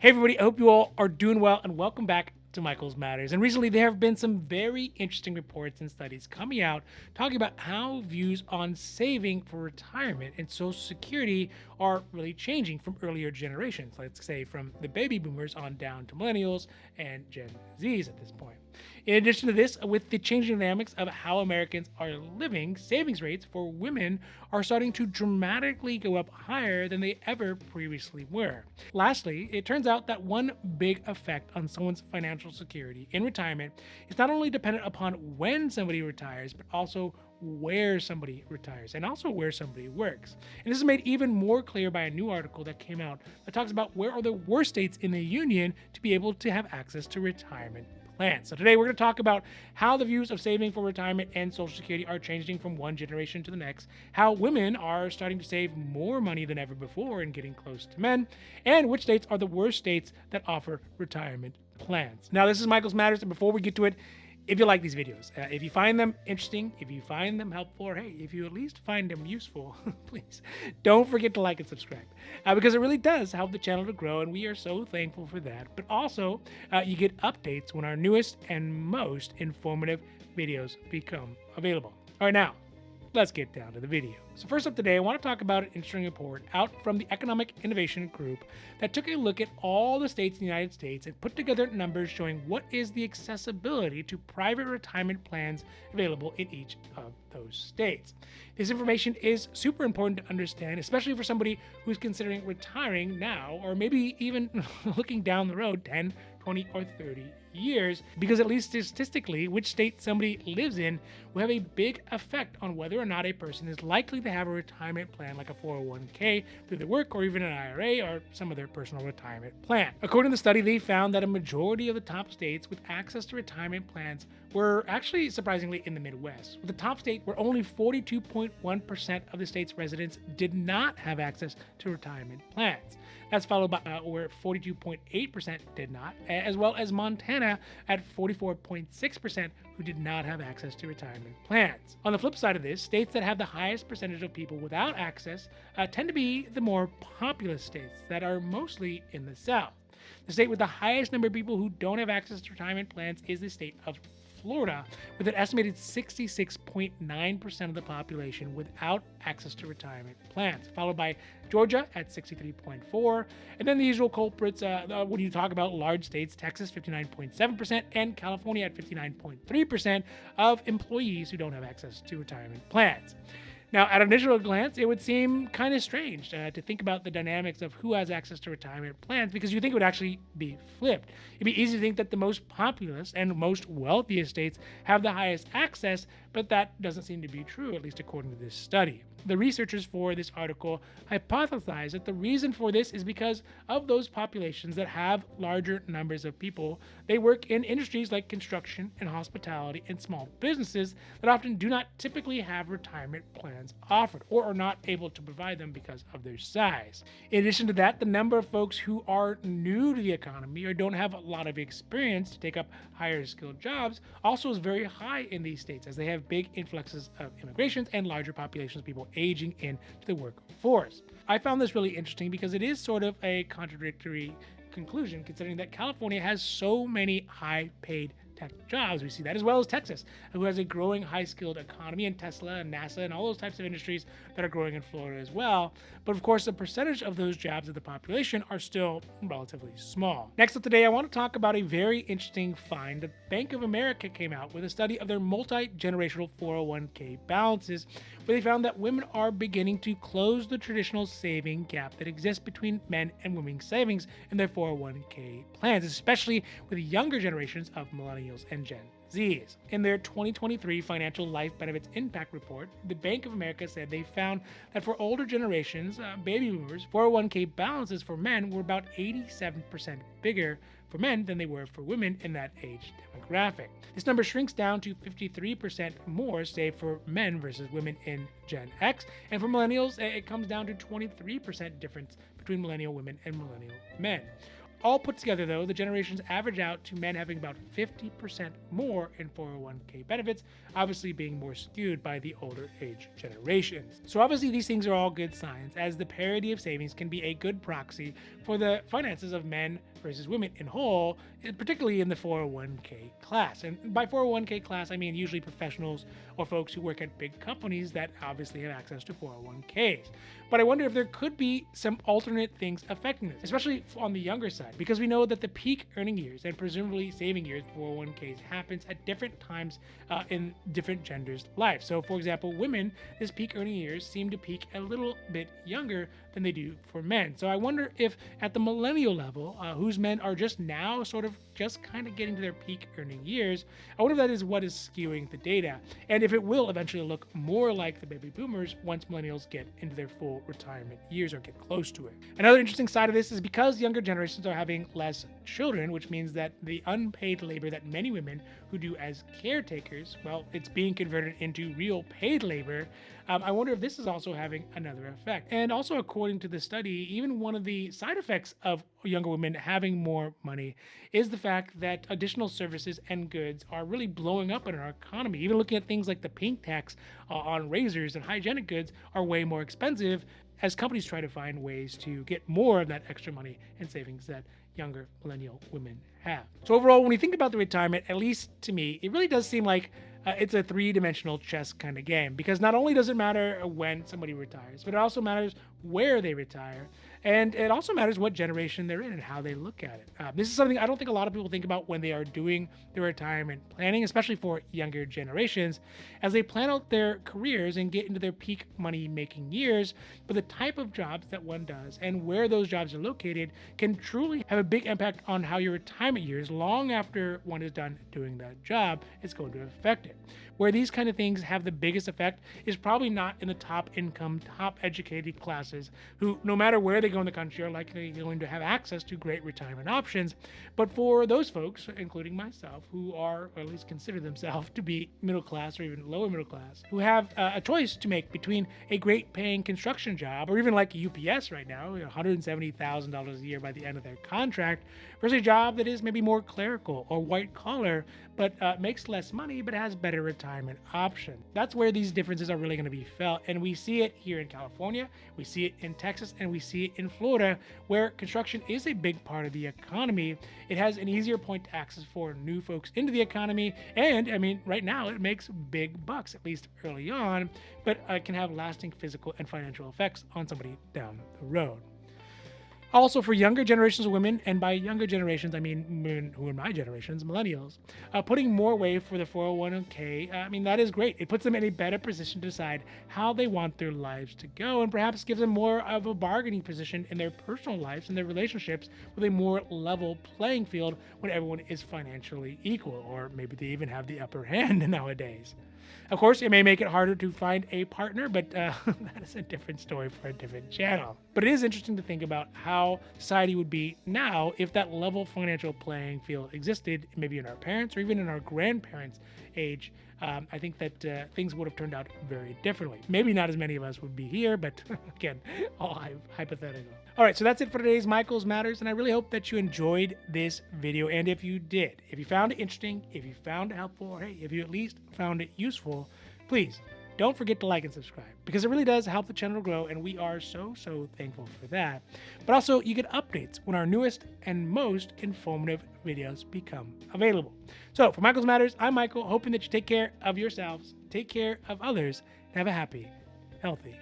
Hey everybody, I hope you all are doing well and welcome back to Michael's Matters. And recently there have been some very interesting reports and studies coming out talking about how views on saving for retirement and Social Security are really changing from earlier generations, let's say from the baby boomers on down to millennials and Gen Zs at this point. In addition to this, with the changing dynamics of how Americans are living, savings rates for women are starting to dramatically go up higher than they ever previously were. Lastly, it turns out that one big effect on someone's financial security in retirement is not only dependent upon when somebody retires, but also where somebody retires and also where somebody works. And this is made even more clear by a new article that came out that talks about where are the worst states in the union to be able to have access to retirement plans. So today we're going to talk about how the views of saving for retirement and Social Security are changing from one generation to the next, how women are starting to save more money than ever before and getting close to men, and which states are the worst states that offer retirement plans. Now, this is Michael's Matters, and before we get to it, if you like these videos, if you find them interesting, if you find them helpful, or hey, if you at least find them useful, please don't forget to like and subscribe because it really does help the channel to grow, and we are so thankful for that. But also, you get updates when our newest and most informative videos become available. All right, now, let's get down to the video. So first up today, I want to talk about an interesting report out from the Economic Innovation Group that took a look at all the states in the United States and put together numbers showing what is the accessibility to private retirement plans available in each of those states. This information is super important to understand, especially for somebody who's considering retiring now or maybe even looking down the road 10, 20, or 30 years, because at least statistically, which state somebody lives in will have a big effect on whether or not a person is likely to have a retirement plan like a 401k through their work or even an IRA or some other personal retirement plan. According to the study, they found that a majority of the top states with access to retirement plans were actually surprisingly in the Midwest, with the top state where only 42.1% of the state's residents did not have access to retirement plans. That's followed by where 42.8% did not, as well as Montana at 44.6% who did not have access to retirement plans. On the flip side of this, states that have the highest percentage of people without access tend to be the more populous states that are mostly in the South. The state with the highest number of people who don't have access to retirement plans is the state of Florida, with an estimated 66.9% of the population without access to retirement plans, followed by Georgia at 63.4%, and then the usual culprits when you talk about large states, Texas 59.7%, and California at 59.3% of employees who don't have access to retirement plans. Now, at an initial glance, it would seem kind of strange to think about the dynamics of who has access to retirement plans because you think it would actually be flipped. It'd be easy to think that the most populous and most wealthiest states have the highest access, but that doesn't seem to be true, at least according to this study. The researchers for this article hypothesize that the reason for this is because of those populations that have larger numbers of people. They work in industries like construction and hospitality and small businesses that often do not typically have retirement plans offered or are not able to provide them because of their size. In addition to that, the number of folks who are new to the economy or don't have a lot of experience to take up higher skilled jobs also is very high in these states, as they have big influxes of immigrations and larger populations of people aging into the workforce. I found this really interesting because it is sort of a contradictory conclusion, considering that California has so many high-paid tech jobs. We see that, as well as Texas, who has a growing high-skilled economy, and Tesla and NASA and all those types of industries that are growing in Florida as well. But of course, the percentage of those jobs of the population are still relatively small. Next up today, I want to talk about a very interesting find that Bank of America came out with a study of their multi-generational 401k balances, where they found that women are beginning to close the traditional saving gap that exists between men and women's savings in their 401k plans, especially with younger generations of millennials and Gen Zs. In their 2023 Financial Life Benefits Impact Report, the Bank of America said they found that for older generations, baby boomers, 401k balances for men were about 87% bigger for men than they were for women in that age demographic. This number shrinks down to 53% more saved for men versus women in Gen X, and for millennials, it comes down to 23% difference between millennial women and millennial men. All put together, though, the generations average out to men having about 50% more in 401k benefits, obviously being more skewed by the older age generations. So obviously these things are all good signs, as the parity of savings can be a good proxy for the finances of men versus women in whole, particularly in the 401k class. And by 401k class, I mean usually professionals or folks who work at big companies that obviously have access to 401ks. But I wonder if there could be some alternate things affecting this, especially on the younger side, because we know that the peak earning years and presumably saving years for 401ks happens at different times in different genders' lives. So, for example, women, this peak earning years seem to peak a little bit younger than they do for men. So I wonder if at the millennial level, whose men are just now sort of just kind of getting to their peak earning years, I wonder if that is what is skewing the data, and if it will eventually look more like the baby boomers once millennials get into their full retirement years or get close to it. Another interesting side of this is because younger generations are having less children, which means that the unpaid labor that many women who do as caretakers, well, it's being converted into real paid labor. I wonder if this is also having another effect. And also, according to the study, even one of the side effects of younger women having more money is the fact that additional services and goods are really blowing up in our economy. Even looking at things like the pink tax on razors and hygienic goods are way more expensive as companies try to find ways to get more of that extra money and savings that younger millennial women have. So overall, when you think about the retirement, at least to me, it really does seem like it's a three-dimensional chess kind of game, because not only does it matter when somebody retires, but it also matters where they retire, and it also matters what generation they're in and how they look at it. This is something I don't think a lot of people think about when they are doing their retirement planning, especially for younger generations, as they plan out their careers and get into their peak money-making years. But the type of jobs that one does and where those jobs are located can truly have a big impact on how your retirement years, long after one is done doing that job, is going to affect it. Where these kind of things have the biggest effect is probably not in the top income, top educated classes, who no matter where they go in the country are likely going to have access to great retirement options. But for those folks, including myself, who are, or at least consider themselves to be middle class or even lower middle class, who have a choice to make between a great paying construction job or even like UPS right now, $170,000 a year by the end of their contract, versus a job that is maybe more clerical or white collar, but makes less money but has better retirement option. That's where these differences are really going to be felt, and we see it here in California, we see it in Texas, and we see it in Florida, where construction is a big part of the economy. It has an easier point to access for new folks into the economy, and I mean, right now it makes big bucks, at least early on, but can have lasting physical and financial effects on somebody down the road. Also, for younger generations of women, and by younger generations, I mean women who are my generations, millennials, putting more away for the 401k, I mean, that is great. It puts them in a better position to decide how they want their lives to go, and perhaps gives them more of a bargaining position in their personal lives and their relationships with a more level playing field when everyone is financially equal, or maybe they even have the upper hand nowadays. Of course, it may make it harder to find a partner, but that is a different story for a different channel. But it is interesting to think about how society would be now if that level financial playing field existed, maybe in our parents or even in our grandparents' age. I think that things would have turned out very differently. Maybe not as many of us would be here, but again, all hypothetical. All right, so that's it for today's Michael's Matters, and I really hope that you enjoyed this video. And if you did, if you found it interesting, if you found it helpful, or hey, if you at least found it useful, please don't forget to like and subscribe, because it really does help the channel grow, and we are so thankful for that. But also, you get updates when our newest and most informative videos become available. So for Michael's Matters, I'm Michael, hoping that you take care of yourselves, take care of others, and have a happy, healthy